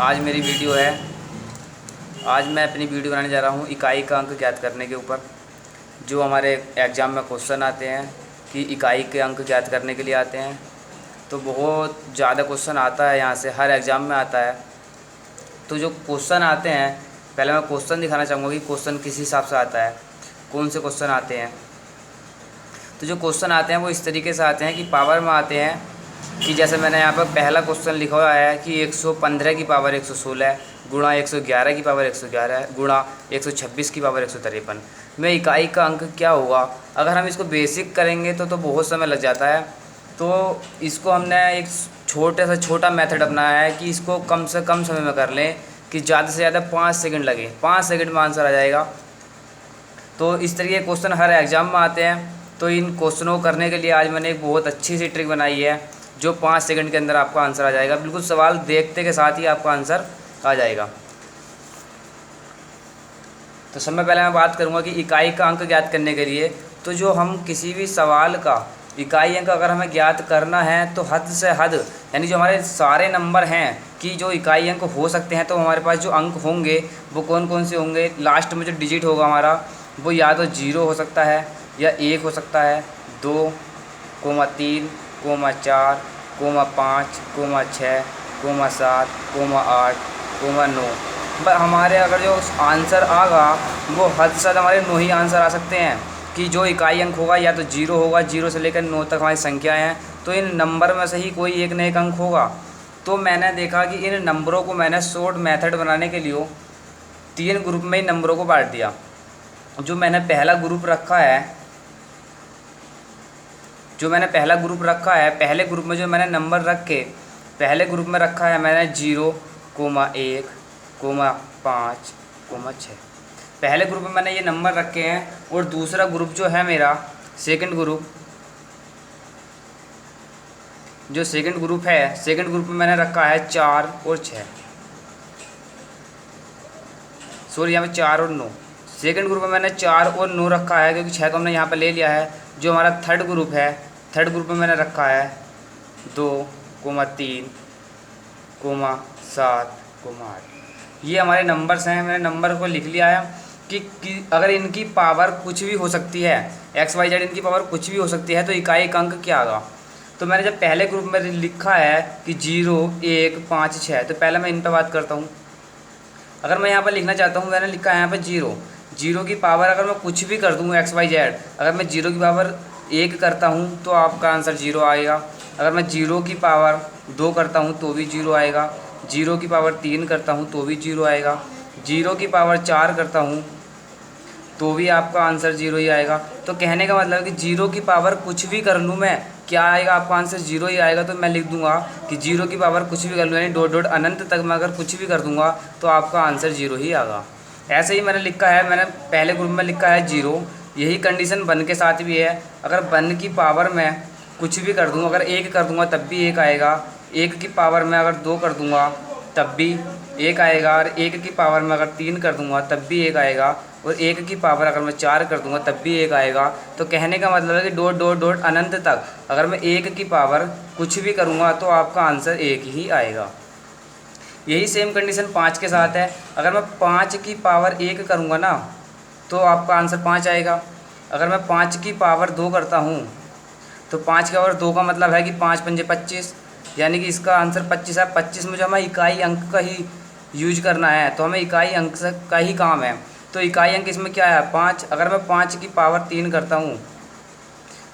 आज मेरी वीडियो है। आज मैं अपनी वीडियो बनाने जा रहा हूँ इकाई का अंक ज्ञात करने के ऊपर। जो हमारे एग्ज़ाम में क्वेश्चन आते हैं कि इकाई के अंक ज्ञात करने के लिए आते हैं, तो बहुत ज़्यादा क्वेश्चन आता है यहाँ से, हर एग्ज़ाम में आता है। तो जो क्वेश्चन आते हैं, पहले मैं क्वेश्चन दिखाना चाहूँगा कि क्वेश्चन किस हिसाब से आता है, कौन से क्वेश्चन आते हैं। तो जो क्वेश्चन आते हैं वो इस तरीके से आते हैं कि पावर में आते हैं कि जैसे मैंने यहाँ पर पहला क्वेश्चन लिखा हुआ है कि 115 की पावर 116 गुणा 111 की पावर 111 गुणा 126 की पावर 153 में इकाई का अंक क्या होगा। अगर हम इसको बेसिक करेंगे तो बहुत समय लग जाता है। तो इसको हमने एक छोटा मेथड अपनाया है कि इसको कम से कम समय में कर लें, कि ज़्यादा से ज़्यादा 5 सेकंड लगे, 5 सेकंड में आंसर आ जाएगा। तो इस तरीके के क्वेश्चन हर एग्ज़ाम में आते हैं। तो इन क्वेश्चनों को करने के लिए आज मैंने एक बहुत अच्छी सी ट्रिक बनाई है, जो 5 सेकंड के अंदर आपका आंसर आ जाएगा। बिल्कुल सवाल देखते के साथ ही आपका आंसर आ जाएगा। तो सबसे पहले मैं बात करूंगा कि इकाई का अंक ज्ञात करने के लिए, तो जो हम किसी भी सवाल का इकाई अंक अगर हमें ज्ञात करना है तो हद से हद, यानी जो हमारे सारे नंबर हैं कि जो इकाई अंक हो सकते हैं, तो हमारे पास जो अंक होंगे वो कौन कौन से होंगे। लास्ट में जो डिजिट होगा हमारा, वो या तो 0 हो सकता है, या 1 हो सकता है, 2, 3, 4, 5, 6, 7, 8, 9। बस हमारे अगर जो आंसर आगा वो हद से ज़्यादा हमारे 9 ही आंसर आ सकते हैं। कि जो इकाई अंक होगा या तो 0 होगा, 0 से लेकर 9 तक हमारी संख्याएं हैं, तो इन नंबर में से ही कोई एक न एक अंक होगा। तो मैंने देखा कि इन नंबरों को मैंने शॉर्ट मेथड बनाने के लिए 3 ग्रुप में ही नंबरों को बांट दिया। जो मैंने पहला ग्रुप रखा है, पहले ग्रुप में जो मैंने नंबर रखे, पहले ग्रुप में रखा है मैंने 0, 1, 5, 6। पहले ग्रुप में मैंने ये नंबर रखे हैं। और दूसरा ग्रुप जो है मेरा सेकंड ग्रुप, जो सेकंड ग्रुप है, सेकंड ग्रुप में मैंने रखा है 4 और 6, सॉरी यहाँ पे 4 और 9। सेकंड ग्रुप में मैंने 4 और 9 रखा है, क्योंकि 6 को हमने यहाँ पे ले लिया है। जो हमारा थर्ड ग्रुप है, थर्ड ग्रुप में मैंने रखा है 2, 3, 7, 8। ये हमारे नंबर्स हैं। मैंने नंबर को लिख लिया है कि अगर इनकी पावर कुछ भी हो सकती है, XYZ इनकी पावर कुछ भी हो सकती है, तो इकाई का अंक क्या आएगा। तो मैंने जब पहले ग्रुप में लिखा है कि 0, 1, 5, 6, तो पहले मैं इन पर बात करता हूँ। अगर मैं यहाँ पर लिखना चाहता हूँ, मैंने लिखा है यहाँ पर 0 की पावर अगर मैं कुछ भी कर दूँ XYZ, अगर मैं 0 की पावर 1 करता हूँ तो आपका आंसर 0 आएगा। अगर मैं 0 की पावर 2 करता हूँ तो भी 0 आएगा। 0 की पावर 3 करता हूँ तो भी 0 आएगा। 0 की पावर 4 करता हूँ तो भी आपका आंसर 0 ही आएगा। तो कहने का मतलब है कि 0 की पावर कुछ भी कर लूँ मैं, क्या आएगा, आपका आंसर 0 ही आएगा। तो मैं लिख दूंगा कि 0 की पावर कुछ भी कर लूँ, यानी डॉट डॉट अनंत तक मैं अगर कुछ भी कर दूंगा तो आपका आंसर 0 ही आएगा। ऐसे ही मैंने लिखा है, मैंने पहले ग्रुप में लिखा है 0। यही कंडीशन 1 के साथ भी है। अगर 1 की पावर में कुछ भी कर दूँ, अगर 1 कर दूँगा तब भी 1 आएगा। 1 की पावर में अगर 2 कर दूँगा तब भी 1 आएगा। और 1 की पावर में अगर 3 कर दूँगा तब भी 1 आएगा। और 1 की पावर अगर मैं 4 कर दूँगा तब भी 1 आएगा। तो कहने का मतलब है कि डॉट डॉट डॉट अनंत तक अगर मैं 1 की पावर कुछ भी करूँगा तो आपका आंसर 1 ही आएगा। यही सेम कंडीशन 5 के साथ है। अगर मैं 5 की पावर 1 करूँगा ना तो आपका आंसर 5 आएगा। अगर मैं 5 की पावर 2 करता हूँ तो 5 की पावर 2 का मतलब है कि 5 पंजे 25, यानी कि इसका आंसर 25 है। 25 में जो हमें इकाई अंक का ही यूज करना है, तो हमें इकाई अंक का ही काम है। तो इकाई अंक इसमें क्या है, 5। अगर मैं 5 की पावर 3 करता हूँ,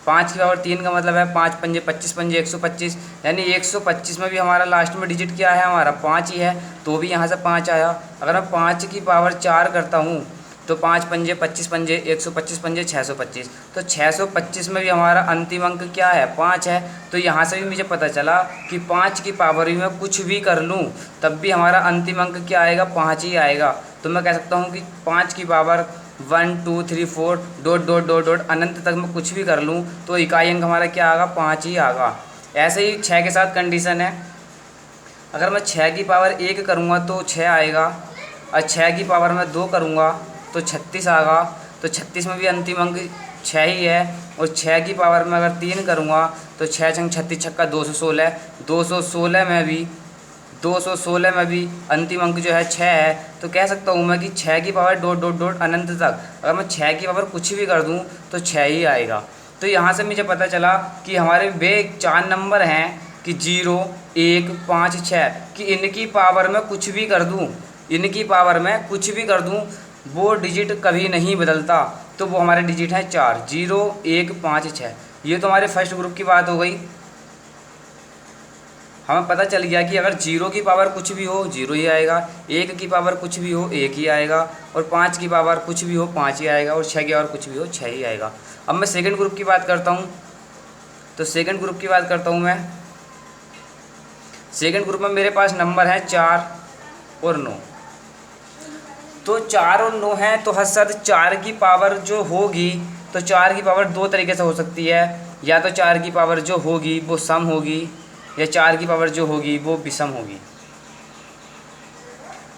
5 की पावर 3 का मतलब है 5 पंजे 25 पंजे 125, यानी 125 में भी हमारा लास्ट में डिजिट क्या है, हमारा 5 ही है, तो भी यहाँ से 5 आया। अगर मैं 5 की पावर 4 करता हूँ तो 5 पंजे 25 पंजे 125 पंजे 625, तो 625 में भी हमारा अंतिम अंक क्या है, 5 है। तो यहाँ से भी मुझे पता चला कि 5 की पावर भी मैं कुछ भी कर लूँ तब भी हमारा अंतिम अंक क्या आएगा, 5 ही आएगा। तो मैं कह सकता हूँ कि 5 की power 1, 2, 3, 4 dot dot dot dot अनंत तक मैं कुछ भी कर लूँ तो इकाई अंक हमारा क्या आएगा, 5 ही आएगा। ऐसे ही 6 के साथ कंडीशन है। अगर मैं 6 की पावर 1 करूँगा तो 6 आएगा, और 6 की पावर मैं 2 करूँगा तो 36 आएगा। तो 36 में भी अंतिम अंक 6 ही है। और 6 की पावर में अगर 3 करूँगा तो 6 छंग 36 छक्का 216, 216 में भी 216 में भी अंतिम अंक जो है 6 है, तो कह सकता हूँ मैं कि 6 की पावर डॉट डॉट डॉट अनंत तक अगर मैं 6 की पावर कुछ भी कर दूँ तो 6 ही आएगा। तो यहाँ से मुझे पता चला कि हमारे वे 4 नंबर हैं कि 0, 1, 5, 6 कि इनकी पावर में कुछ भी कर दूँ, इनकी पावर में कुछ भी कर दूँ वो डिजिट कभी नहीं बदलता। तो वो हमारे डिजिट हैं 4, 0, 1, 5, 6। ये तो हमारे फर्स्ट ग्रुप की बात हो गई। हमें पता चल गया कि अगर 0 की पावर कुछ भी हो 0 ही आएगा, 1 की पावर कुछ भी हो 1 ही आएगा, और 5 की पावर कुछ भी हो 5 ही आएगा, और 6 की पावर कुछ भी हो 6 ही आएगा। अब मैं सेकंड ग्रुप की बात करता हूँ। तो सेकंड ग्रुप की बात करता हूँ मैं। सेकंड ग्रुप में मेरे पास नंबर है 4 और 9। तो 4 और 9 है, तो हद से 4 की पावर जो होगी, तो 4 की पावर दो तरीके से हो सकती है। या तो 4 की पावर जो होगी वो सम होगी, या 4 की पावर जो होगी वो विषम होगी।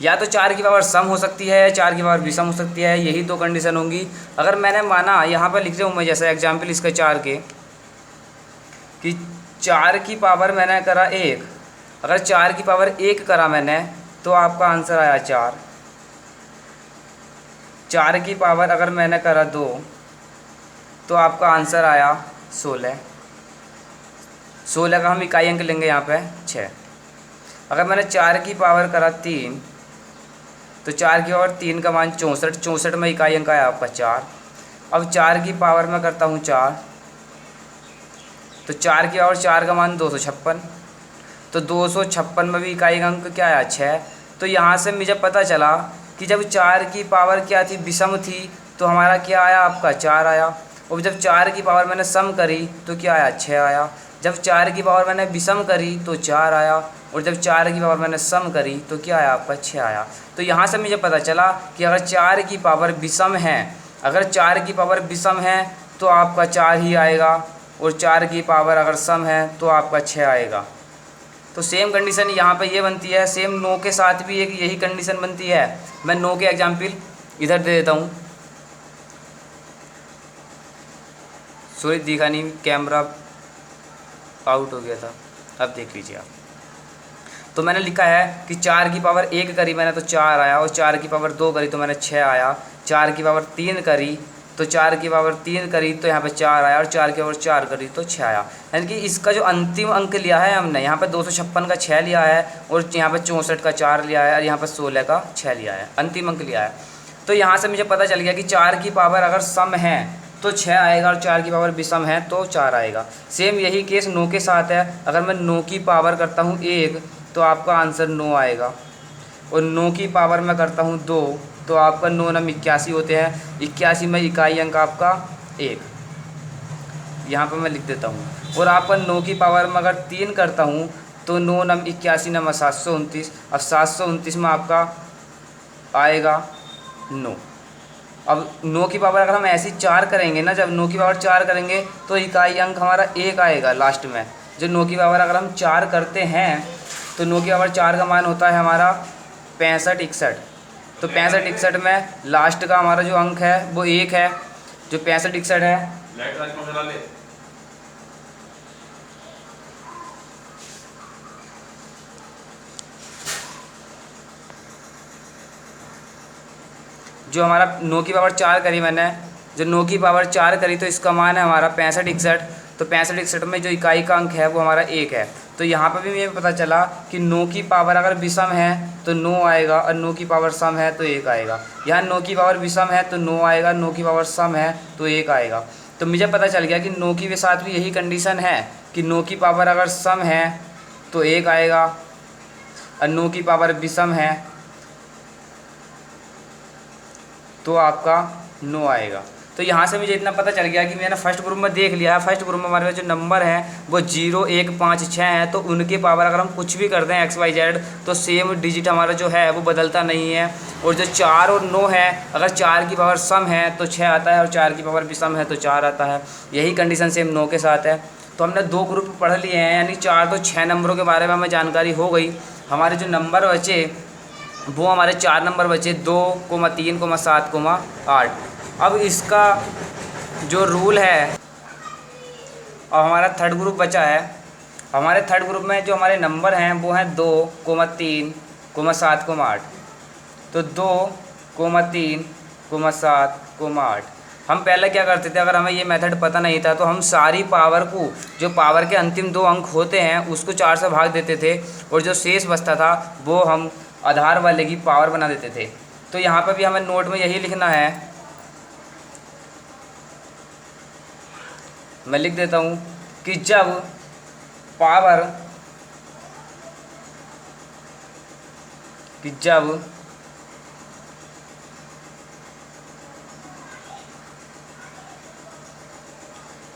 या तो 4 की पावर सम हो सकती है या 4 की पावर विषम हो सकती है, यही दो कंडीशन होंगी। अगर मैंने माना, यहाँ पर लिख रहा हूँ मैं जैसा एग्जाम्पल इसका 4 के, कि 4 की पावर मैंने करा 1, अगर 4 की पावर 1 करा मैंने तो आपका आंसर आया 4। 4 की पावर अगर मैंने करा 2 तो आपका आंसर आया 16। 16 का हम इकाई अंक लेंगे यहाँ पे 6। अगर मैंने 4 की पावर करा 3 तो 4 की पावर 3 का मान 64, 64 में इकाई अंक आया आपका 4। अब 4 की पावर में करता हूँ 4, तो 4 की पावर 4 का मान 256, तो 256 में भी इकाई अंक क्या आया 6। तो यहाँ से मुझे पता चला कि जब 4 की पावर क्या थी विषम थी तो हमारा क्या आया आपका 4 आया, और जब 4 की पावर मैंने सम करी तो क्या आया 6 आया। जब 4 की पावर मैंने विषम करी तो 4 आया, और जब 4 की पावर मैंने सम करी तो क्या आया आपका 6 आया। तो यहाँ से मुझे पता चला कि अगर 4 की पावर विषम है, अगर 4 की पावर विषम है तो आपका 4 ही आएगा, और 4 की पावर अगर सम है तो आपका 6 आएगा। तो सेम कंडीशन यहाँ पे ये बनती है, सेम 9 के साथ भी एक यही कंडीशन बनती है। मैं 9 के एग्जाम्पल इधर दे देता हूँ। सॉरी दिखा नहीं, कैमरा आउट हो गया था, अब देख लीजिए आप। तो मैंने लिखा है कि 4 की पावर 1 करी मैंने तो 4 आया, और 4 की पावर 2 करी तो मैंने 6 आया। 4 की पावर 3 करी तो 4 की पावर 3 करी तो यहाँ पे 4 आया, और 4 की पावर 4 करी तो 6 आया। यानी कि इसका जो अंतिम अंक लिया है हमने, यहाँ पे 256 का 6 लिया है, और यहाँ पे 64 का 4 लिया है, और यहाँ पे 16 का 6 लिया है, अंतिम अंक लिया है। तो यहाँ से मुझे पता चल गया कि 4 की पावर अगर सम है तो 6 आएगा, और 4 की पावर विषम है तो 4 आएगा। सेम यही केस 9 के साथ है। अगर मैं 9 की पावर करता हूँ 1 तो आपका आंसर 9 आएगा, और 9 की पावर में करता हूँ 2 तो आपका 9 9 81 होते हैं। 81 में इकाई अंक आपका 1, यहाँ पर मैं लिख देता हूँ। और आपका 9 की पावर में अगर 3 करता हूँ तो 9 9 81 9 729। अब 729 में आपका आएगा 9। अब 9 की पावर अगर हम ऐसी 4 करेंगे ना, जब 9 की पावर 4 करेंगे तो इकाई अंक हमारा 1 आएगा लास्ट में। जो 9 की पावर अगर हम 4 करते हैं तो 9 की पावर 4 का मान होता है हमारा 65 61। तो 65 61 में लास्ट का हमारा जो अंक है वो 1 है, जो 65 61 है। जो हमारा 9 की पावर 4 करी मैंने, जो 9 की पावर 4 करी तो इसका मान है हमारा 65 61। तो 65 61 में जो इकाई का अंक है वो हमारा 1 है। तो यहाँ पर भी मुझे पता चला कि 9 की पावर अगर विषम है तो 9 आएगा, और 9 की पावर सम है तो 1 आएगा। यहाँ 9 की पावर विषम है तो 9 आएगा, 9 की पावर सम है तो 1 आएगा। तो मुझे पता चल गया कि 9 की के साथ भी यही कंडीशन है कि 9 की पावर अगर सम है तो 1 आएगा, और 9 की पावर विषम है तो आपका 9 आएगा। तो यहाँ से मुझे इतना पता चल गया कि मैंने फर्स्ट ग्रुप में देख लिया है। फर्स्ट ग्रुप में हमारे जो नंबर हैं वो 0 1 5 6 हैं, तो उनके पावर अगर हम कुछ भी कर दें एक्स वाई जेड तो सेम डिजिट हमारा जो है वो बदलता नहीं है। और जो 4 और 9 है, अगर 4 की पावर सम है तो 6 आता है, और 4 की पावर विषम है तो 4 आता है। यही कंडीशन सेम 9 के साथ है। तो हमने 2 ग्रुप पढ़ लिए हैं, यानी 4 तो 6 नंबरों के बारे में हमें जानकारी हो गई। हमारे जो नंबर बचे वो हमारे 4 नंबर बचे 2, 3, 7, 8। अब इसका जो रूल है, और हमारा थर्ड ग्रुप बचा है, हमारे थर्ड ग्रुप में जो हमारे नंबर हैं वो हैं 2, 3, 7, 8। तो 2, 3, 7, 8। हम पहले क्या करते थे, अगर हमें ये मेथड पता नहीं था तो हम सारी पावर को, जो पावर के अंतिम 2 अंक होते हैं उसको 4 से भाग देते थे, और जो शेष बचता था वो हम आधार वाले की पावर बना देते थे। तो यहाँ पर भी हमें नोट में यही लिखना है, मैं लिख देता हूँ कि जब पावर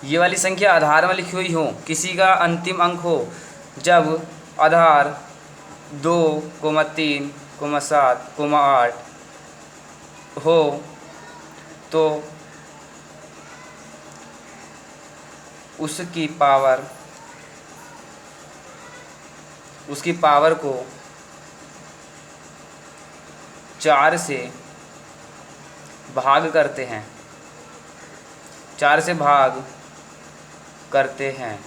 ये वाली संख्या आधार में लिखी हुई हो, किसी का अंतिम अंक हो, जब आधार 2, 3, 7, 8 हो तो उसकी पावर को 4 से भाग करते हैं, 4 से भाग करते हैं,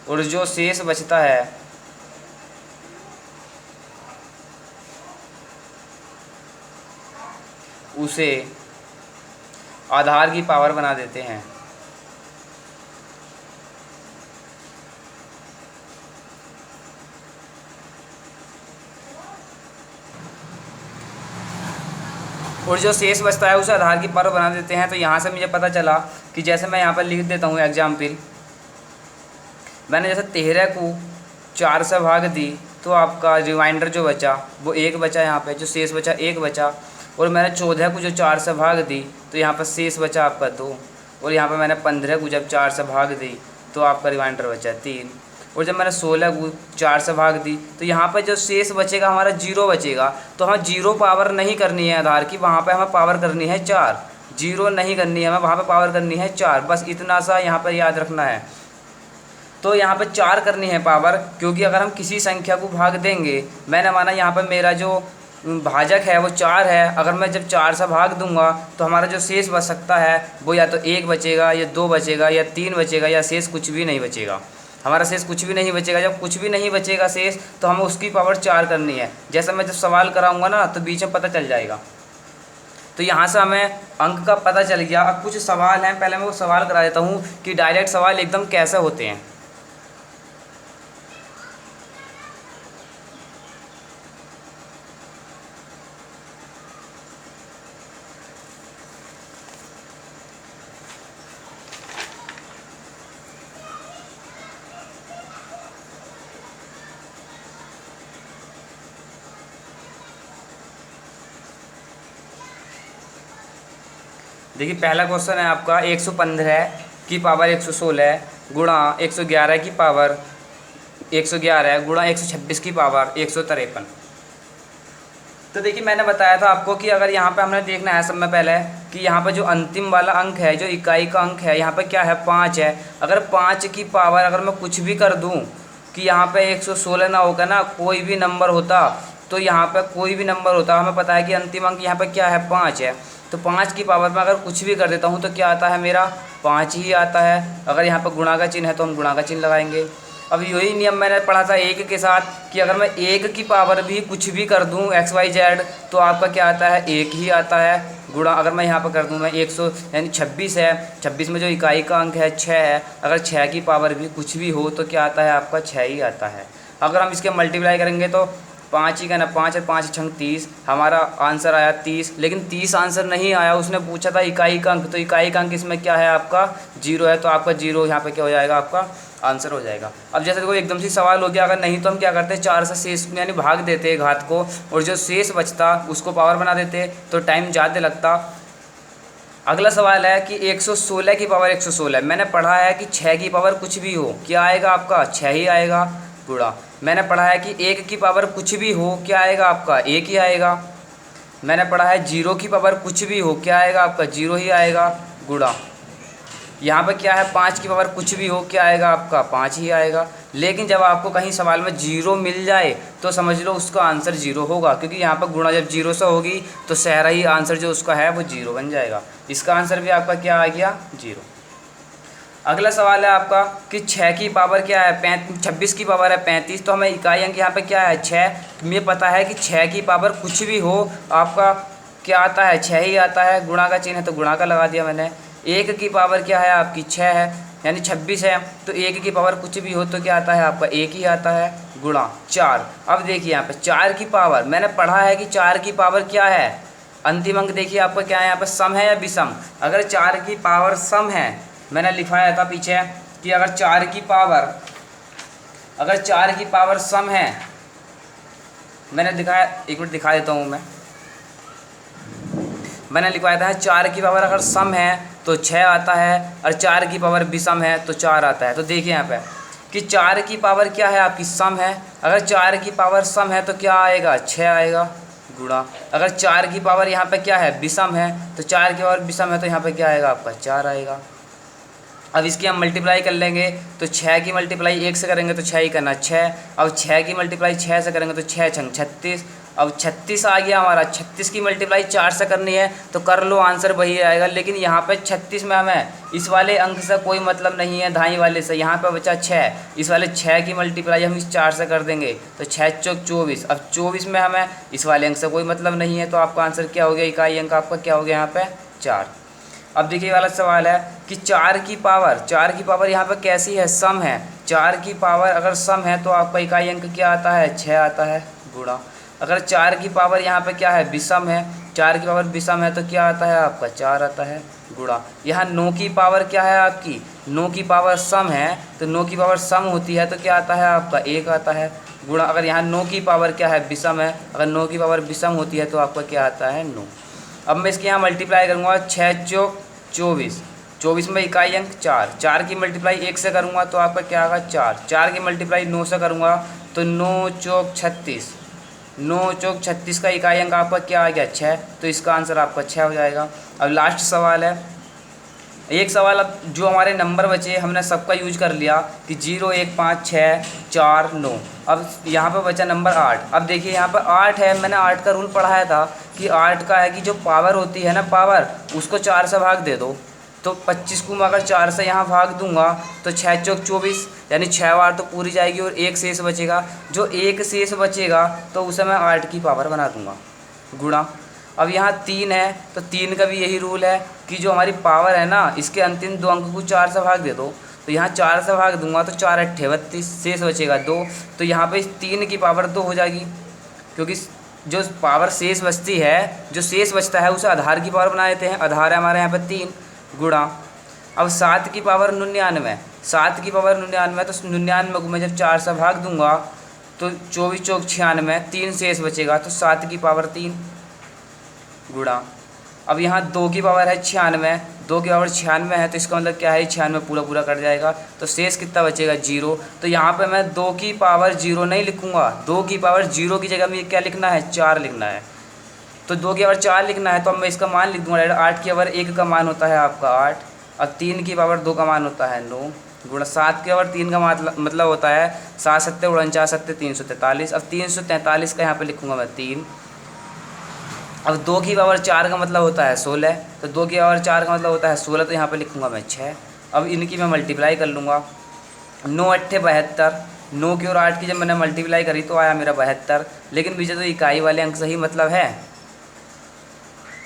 और जो शेष बचता है उसे आधार की पावर बना देते हैं। और जो शेष बचता है उसे आधार की पावर बना देते हैं। तो यहाँ से मुझे पता चला कि जैसे मैं यहाँ पर लिख देता हूँ एग्जाम्पल, मैंने जैसे 13 को 4 से भाग दी तो आपका रिमाइंडर जो बचा वो 1 बचा, यहाँ पे जो शेष बचा 1 बचा। और मैंने 14 को जो 4 से भाग दी तो यहाँ पर शेष बचा आपका 2, और यहाँ पर मैंने 15 को जब 4 से भाग दी तो आपका रिमाइंडर बचा 3, और जब मैंने 16 को 4 से भाग दी तो यहाँ पर जो शेष बचेगा हमारा 0 बचेगा। तो हमें 0 पावर नहीं करनी है आधार की, वहाँ पे हमें पावर करनी है 4, 0 नहीं करनी है हमें, वहाँ पे पावर करनी है 4, बस इतना सा यहाँ पर याद रखना है। तो यहाँ पर 4 करनी है पावर, क्योंकि अगर हम किसी संख्या को भाग देंगे, मैंने माना यहाँ पर मेरा जो भाजक है वो 4 है, अगर मैं जब 4 से भाग दूंगा तो हमारा जो शेष बच सकता है वो या तो 1 बचेगा या 2 बचेगा या 3 बचेगा, या शेष कुछ भी नहीं बचेगा, हमारा शेष कुछ भी नहीं बचेगा। जब कुछ भी नहीं बचेगा शेष तो हमें उसकी पावर 4 करनी है। जैसे मैं जब सवाल कराऊंगा ना तो बीच में पता चल जाएगा। तो यहाँ से हमें अंक का पता चल गया। अब कुछ सवाल हैं, पहले मैं वो सवाल करा देता हूँ कि डायरेक्ट सवाल एकदम कैसे होते हैं। देखिए पहला क्वेश्चन है आपका 115 की पावर 116 गुणा 111 की पावर 111 गुणा 126 की पावर 153। तो देखिए मैंने बताया था आपको कि अगर यहाँ पे हमने देखना है सब में पहले कि यहाँ पे जो अंतिम वाला अंक है, जो इकाई का अंक है, यहाँ पे क्या है 5 है। अगर 5 की पावर अगर मैं कुछ भी कर दूँ कि यहाँ पे 116 ना होगा ना, कोई भी नंबर होता, तो यहाँ पे कोई भी नंबर होता, हमें पता है कि अंतिम अंक यहाँ पे क्या है 5 है। तो 5 की पावर में अगर कुछ भी कर देता हूँ तो क्या आता है मेरा 5 ही आता है। अगर यहाँ पर गुणा का चिन्ह है तो हम गुणा का चिन्ह लगाएंगे। अब यही नियम मैंने पढ़ा था 1 के साथ कि अगर मैं 1 की पावर भी कुछ भी कर दूँ XYZ तो आपका क्या आता है 1 ही आता है। गुणा अगर मैं यहाँ पर कर दूँ मैं 100 यानी 26 है, 26 में जो इकाई का अंक है 6 है, अगर 6 की पावर भी कुछ भी हो तो क्या आता है आपका 6 ही आता है। अगर हम इसके मल्टीप्लाई करेंगे तो 5 ही का ना, 5 और 5 छंग 30, हमारा आंसर आया 30। लेकिन 30 आंसर नहीं आया, उसने पूछा था इकाई का अंक, तो इकाई का अंक इसमें क्या है आपका 0 है, तो आपका 0 यहाँ पे क्या हो जाएगा आपका आंसर हो जाएगा। अब जैसे कोई एकदम से सवाल हो गया, अगर नहीं तो हम क्या करते 4 से शेष यानी भाग देते हैं घात को, और जो शेष बचता उसको पावर बना देते तो टाइम ज़्यादा लगता। अगला सवाल है कि 116 की पावर 116, मैंने पढ़ा है कि 6 की पावर कुछ भी हो क्या आएगा आपका 6 ही आएगा। गुणा मैंने पढ़ा है कि 1 की पावर कुछ भी हो क्या आएगा आपका 1 ही आएगा। मैंने पढ़ा है 0 की पावर कुछ भी हो क्या आएगा आपका 0 ही आएगा। गुणा यहाँ पर क्या है 5 की पावर कुछ भी हो क्या आएगा आपका 5 ही आएगा। लेकिन जब आपको कहीं सवाल में 0 मिल जाए तो समझ लो उसका आंसर 0 होगा, क्योंकि यहाँ पर गुणा जब 0 से होगी तो सारा ही आंसर जो उसका है वो 0 बन जाएगा। इसका आंसर भी आपका क्या आ गया 0। अगला सवाल है आपका कि 6 की पावर क्या है 26 की पावर है 35, तो हमें इकाई अंक यहाँ पे क्या है 6। मुझे पता है कि 6 की पावर कुछ भी हो आपका क्या आता है 6 ही आता है, गुणा का चिन्ह है तो गुणा का लगा दिया मैंने। 1 की पावर क्या है आपकी 6 है यानी 26 है, तो 1 की पावर कुछ भी हो तो क्या आता है आपका 1 ही आता है, गुणा 4। अब देखिए यहाँ पे 4 की पावर मैंने पढ़ा है कि 4 की पावर क्या है, अंतिम अंक देखिए आपका क्या है यहाँ पे सम है या विषम। अगर 4 की पावर सम है, मैंने लिखवाया था पीछे कि अगर 4 की पावर सम है, मैंने दिखाया, एक मिनट दिखा देता हूँ मैंने लिखवाया था 4 की पावर अगर सम है तो 6 आता है और 4 की पावर विषम है तो 4 आता है। तो देखिए यहाँ पे कि 4 की पावर क्या है आपकी सम है, अगर 4 की पावर सम है तो क्या आएगा 6 आएगा, गुणा अगर 4 की पावर यहाँ पे क्या है विषम है तो 4 की पावर विषम है तो यहाँ पे क्या आएगा आपका 4 आएगा। अब इसकी हम मल्टीप्लाई कर लेंगे तो 6 की मल्टीप्लाई 1 से करेंगे तो 6 ही करना 6। अब 6 की मल्टीप्लाई 6 से करेंगे तो 6 छंग 36। अब 36 आ गया हमारा, 36 की मल्टीप्लाई 4 से करनी है तो कर लो, आंसर वही आएगा। लेकिन यहाँ पे 36 में हमें इस वाले अंक से कोई मतलब नहीं है, धाई वाले से। यहाँ पे बचा 6, इस वाले 6 की मल्टीप्लाई हम इस 4 से कर देंगे तो 6 चौक 24। अब 24 में हमें इस वाले अंक से कोई मतलब नहीं है, तो आपका आंसर क्या हो गया, इकाई अंक आपका क्या हो गया यहाँ पे 4। अब देखिए वाला सवाल है कि 4 की पावर यहाँ पे कैसी है, सम है। 4 की पावर अगर सम है तो आपका इकाई अंक क्या आता है 6 आता है, गुणा अगर 4 की पावर यहाँ पे क्या है विषम है, 4 की पावर विषम है तो क्या आता है आपका 4 आता है, गुणा यहाँ 9 की पावर क्या है आपकी 9 की पावर सम है, तो 9 की पावर सम होती है तो क्या आता है आपका 1 आता है, गुणा अगर यहाँ 9 की पावर क्या है विषम है, अगर 9 की पावर विषम होती है तो आपका क्या आता है 9। अब मैं इसके यहाँ मल्टीप्लाई करूँगा 6 चौक 24, 24 में इकाई अंक 4, 4 की मल्टीप्लाई 1 से करूँगा तो आपका क्या आएगा 4, 4 की मल्टीप्लाई 9 से करूँगा तो 9 चौक 36, 9 चौक 36 का इकाई अंक आपका क्या आ गया 6, तो इसका आंसर आपका 6 हो जाएगा। अब लास्ट सवाल है, एक सवाल अब जो हमारे नंबर बचे हमने सबका यूज कर लिया कि 0 1 5 6 4 9। अब यहाँ पे बचा नंबर 8। अब देखिए यहाँ पे 8 है, मैंने 8 का रूल पढ़ाया था कि 8 का है कि जो पावर होती है ना पावर, उसको 4 से भाग दे दो। तो 25 को मैं अगर 4 से यहाँ भाग दूंगा तो 6 चौक 24 यानी 6 बार तो पूरी जाएगी और एक शेष बचेगा। जो एक शेष बचेगा तो उसे मैं 8 की पावर बना दूंगा, गुणा अब यहाँ 3 है तो 3 का भी यही रूल है कि जो हमारी पावर है ना इसके अंतिम 2 अंक को 4 से भाग दे दो। तो यहाँ 4 से भाग दूंगा तो 4 8 32, शेष बचेगा 2। तो यहाँ पे 3 की पावर 2 हो जाएगी, क्योंकि जो पावर शेष बचती है, जो शेष बचता है उसे आधार की पावर बना देते हैं। आधार है हमारे यहाँ पे 3, गुणा अब 7 की पावर 99, 7 की पावर 99 तो 99 को मैं जब 4 से भाग दूंगा तो 24 चौक 96, 3 शेष बचेगा तो 7 की पावर 3, गुणा अब यहाँ 2 की पावर है 96, 2 की पावर 96 है तो इसका मतलब क्या है 96 पूरा पूरा कट जाएगा तो शेष कितना बचेगा 0। तो यहाँ पे मैं 2 की पावर 0 नहीं लिखूँगा, 2 की पावर 0 की जगह में क्या लिखना है 4 लिखना है। तो 2 की पावर 4 लिखना है तो अब मैं इसका मान लिख दूँगा। 8 की पावर 1 का मान होता है आपका 8, अब 3 की पावर 2 का मान होता है 9, गुणा 7 की पावर 3 का मतलब होता है 7 7 49 7 343। अब 343 का यहाँ पे लिखूँगा मैं 3। अब 2 की पावर 4 का मतलब होता है 16, तो 2 की पावर 4 का मतलब होता है 16, तो यहाँ पे लिखूँगा मैं 6। अब इनकी मैं मल्टीप्लाई कर लूँगा, 9 8 72, 9 की और 8 की जब मैंने मल्टीप्लाई करी तो आया मेरा 72। लेकिन मुझे तो इकाई वाले अंक से ही मतलब है,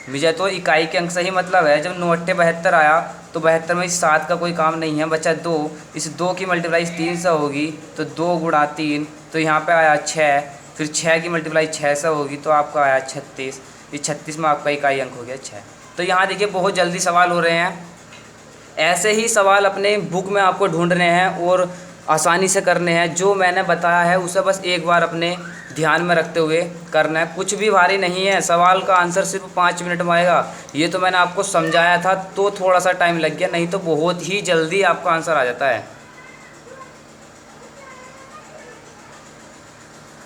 मुझे तो इकाई के अंक से ही मतलब है। जब 9 8 72 आया तो 72 में इस 7 का कोई काम नहीं है, बचा 2, इस 2 की मल्टीप्लाई 3 से होगी तो 2 गुणा 3, तो यहाँ पे आया 6, फिर 6 की मल्टीप्लाई 6 से होगी तो आपका आया 36, इस 36 में आपका इकाई अंक हो गया 6। तो यहाँ देखिए बहुत जल्दी सवाल हो रहे हैं, ऐसे ही सवाल अपने बुक में आपको ढूंढने हैं और आसानी से करने हैं। जो मैंने बताया है उसे बस एक बार अपने ध्यान में रखते हुए करना है, कुछ भी भारी नहीं है। सवाल का आंसर सिर्फ 5 मिनट में आएगा। ये तो मैंने आपको समझाया था तो थोड़ा सा टाइम लग गया, नहीं तो बहुत ही जल्दी आपका आंसर आ जाता है।